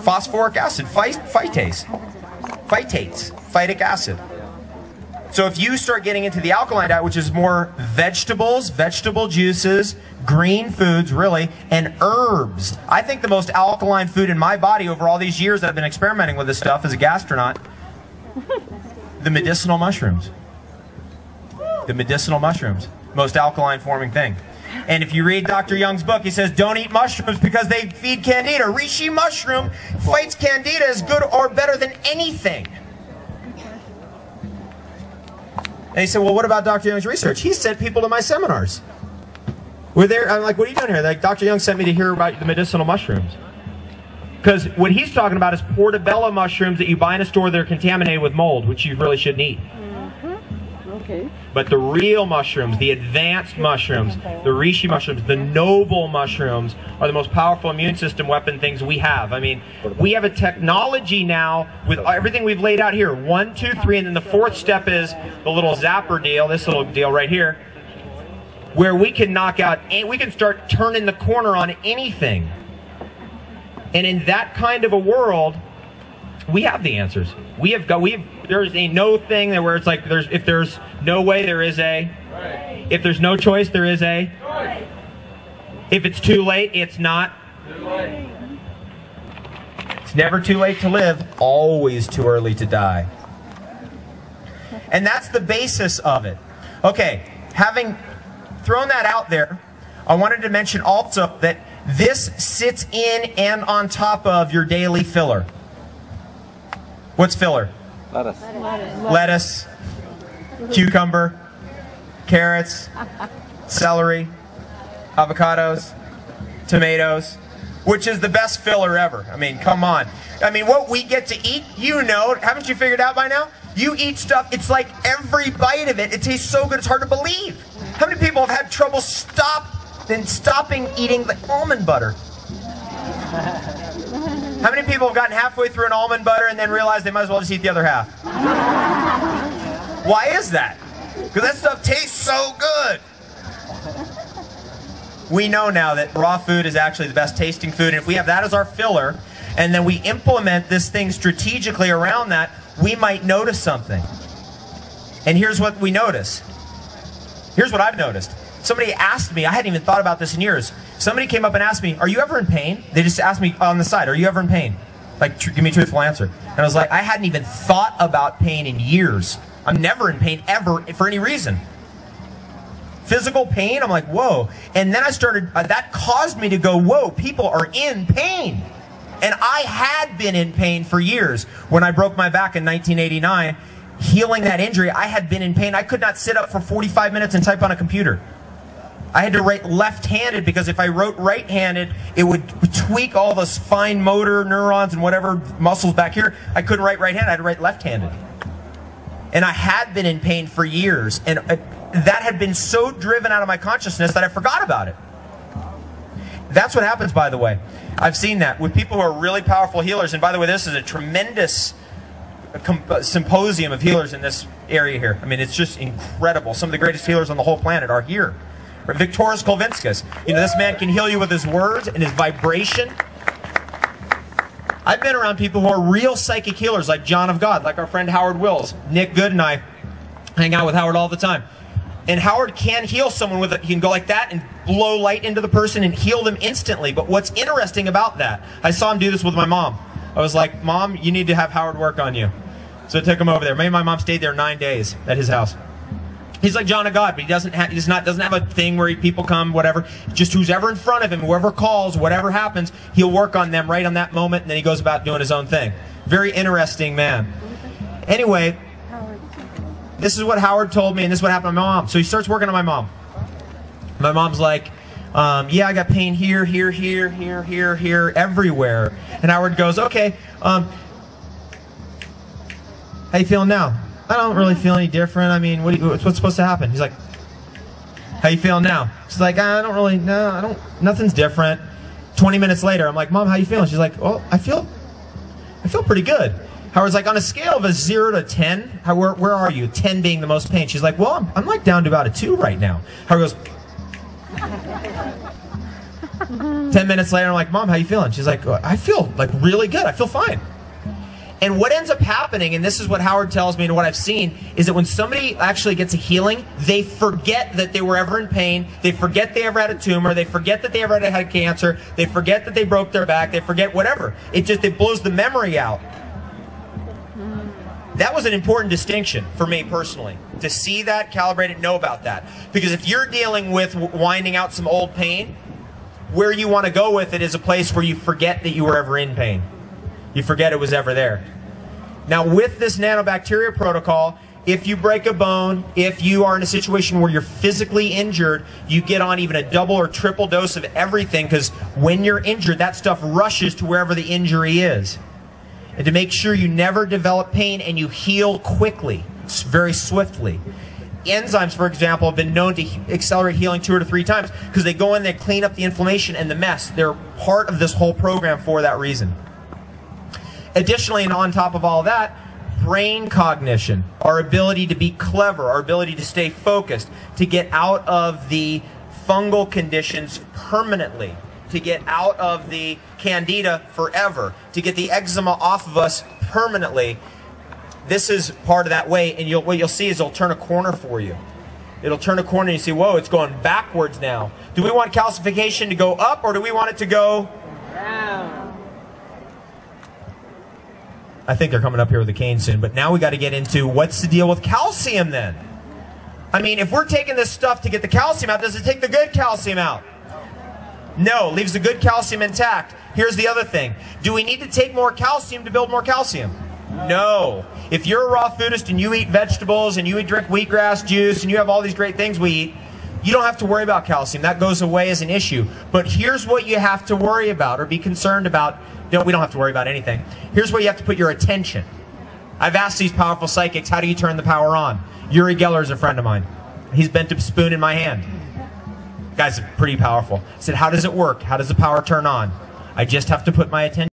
phosphoric acid, phytates, phytic acid. So if you start getting into the alkaline diet, which is more vegetables, vegetable juices, green foods, really, and herbs. I think the most alkaline food in my body over all these years that I've been experimenting with this stuff as a gastronaut, the medicinal mushrooms. The medicinal mushrooms. Most alkaline forming thing. And if you read Dr. Young's book, he says don't eat mushrooms because they feed candida. Reishi mushroom fights candida as good or better than anything. And he said, well, what about Dr. Young's research? He sent people to my seminars. We're there. I'm like, what are you doing here? Like, Dr. Young sent me to hear about the medicinal mushrooms. Because what he's talking about is portobello mushrooms that you buy in a store that are contaminated with mold, which you really shouldn't eat. Okay. But the real mushrooms, the advanced mushrooms, the reishi mushrooms, the noble mushrooms are the most powerful immune system weapon things we have. I mean, we have a technology now with everything we've laid out here. 1, 2, 3, and then the fourth step is the little zapper deal, this little deal right here, where we can knock out, we can start turning the corner on anything. And in that kind of a world, we have the answers. There's a no thing that where it's like if there's no way, there is a. Right. If there's no choice, there is a. Right. If it's too late, it's not. Too late. It's never too late to live, always too early to die. And that's the basis of it. Okay, having thrown that out there, I wanted to mention also that this sits in and on top of your daily filler. What's filler? Lettuce. Lettuce, cucumber, carrots, celery, avocados, tomatoes, which is the best filler ever. I mean, come on. I mean, what we get to eat, you know, haven't you figured out by now? You eat stuff, it's like every bite of it, it tastes so good it's hard to believe. How many people have had trouble stopping eating the almond butter? How many people have gotten halfway through an almond butter and then realized they might as well just eat the other half? Why is that? Because that stuff tastes so good. We know now that raw food is actually the best tasting food, and if we have that as our filler, and then we implement this thing strategically around that, we might notice something. And here's what we notice. Here's what I've noticed. Somebody asked me, I hadn't even thought about this in years. Somebody came up and asked me, are you ever in pain? They just asked me on the side, are you ever in pain? Like, give me a truthful answer. And I was like, I hadn't even thought about pain in years. I'm never in pain ever for any reason. Physical pain, I'm like, whoa. And then I started, that caused me to go, whoa, people are in pain. And I had been in pain for years. When I broke my back in 1989, healing that injury, I had been in pain. I could not sit up for 45 minutes and type on a computer. I had to write left-handed because if I wrote right-handed, it would tweak all those fine motor neurons and whatever muscles back here. I couldn't write right-handed, I had to write left-handed. And I had been in pain for years, and that had been so driven out of my consciousness that I forgot about it. That's what happens, by the way. I've seen that with people who are really powerful healers, and by the way, this is a tremendous symposium of healers in this area here. I mean, it's just incredible. Some of the greatest healers on the whole planet are here. Viktoras Kolvinskas. You know, this man can heal you with his words and his vibration. I've been around people who are real psychic healers, like John of God, like our friend Howard Wills. Nick Good and I hang out with Howard all the time. And Howard can heal someone with it. He can go like that and blow light into the person and heal them instantly. But what's interesting about that, I saw him do this with my mom. I was like, Mom, you need to have Howard work on you. So I took him over there. Maybe my mom stayed there 9 days at his house. He's like John of God, but he doesn't have a thing where people come, whatever. Just who's ever in front of him, whoever calls, whatever happens, he'll work on them right on that moment, and then he goes about doing his own thing. Very interesting man. Anyway, this is what Howard told me, and this is what happened to my mom. So he starts working on my mom. My mom's like, yeah, I got pain here, here, here, here, here, here, everywhere. And Howard goes, okay, how you feeling now? I don't really feel any different. I mean, what's supposed to happen? He's like, how you feeling now? She's like, nothing's different. 20 minutes later, I'm like, Mom, how you feeling? She's like, oh, I feel pretty good. Howard's like, on a scale of a 0 to 10, where are you? 10 being the most pain. She's like, well, I'm like down to about a 2 right now. Howard goes, 10 minutes later, I'm like, Mom, how you feeling? She's like, I feel like really good. I feel fine. And what ends up happening, and this is what Howard tells me and what I've seen, is that when somebody actually gets a healing, they forget that they were ever in pain. They forget they ever had a tumor. They forget that they ever had cancer. They forget that they broke their back. They forget whatever. It blows the memory out. That was an important distinction for me personally, to see that, calibrate it, know about that. Because if you're dealing with winding out some old pain, where you want to go with it is a place where you forget that you were ever in pain. You forget it was ever there. Now with this nanobacteria protocol, if you break a bone, if you are in a situation where you're physically injured, you get on even a double or triple dose of everything, because when you're injured, that stuff rushes to wherever the injury is. And to make sure you never develop pain and you heal quickly, very swiftly. Enzymes, for example, have been known to accelerate healing 2 or 3 times because they go in, they clean up the inflammation and the mess. They're part of this whole program for that reason. Additionally, and on top of all that, brain cognition, our ability to be clever, our ability to stay focused, to get out of the fungal conditions permanently, to get out of the candida forever, to get the eczema off of us permanently. This is part of that way, and what you'll see is it'll turn a corner for you. It'll turn a corner and you see, whoa, it's going backwards now. Do we want calcification to go up, or do we want it to go down? I think they're coming up here with a cane soon, but now we got to get into what's the deal with calcium then? I mean, if we're taking this stuff to get the calcium out, does it take the good calcium out? No, leaves the good calcium intact. Here's the other thing. Do we need to take more calcium to build more calcium? No. If you're a raw foodist and you eat vegetables and you drink wheatgrass juice and you have all these great things we eat, you don't have to worry about calcium. That goes away as an issue. But here's what you have to worry about or be concerned about. No, we don't have to worry about anything. Here's where you have to put your attention. I've asked these powerful psychics, how do you turn the power on? Uri Geller is a friend of mine. He's bent a spoon in my hand. Guy's pretty powerful. I said, how does it work? How does the power turn on? I just have to put my attention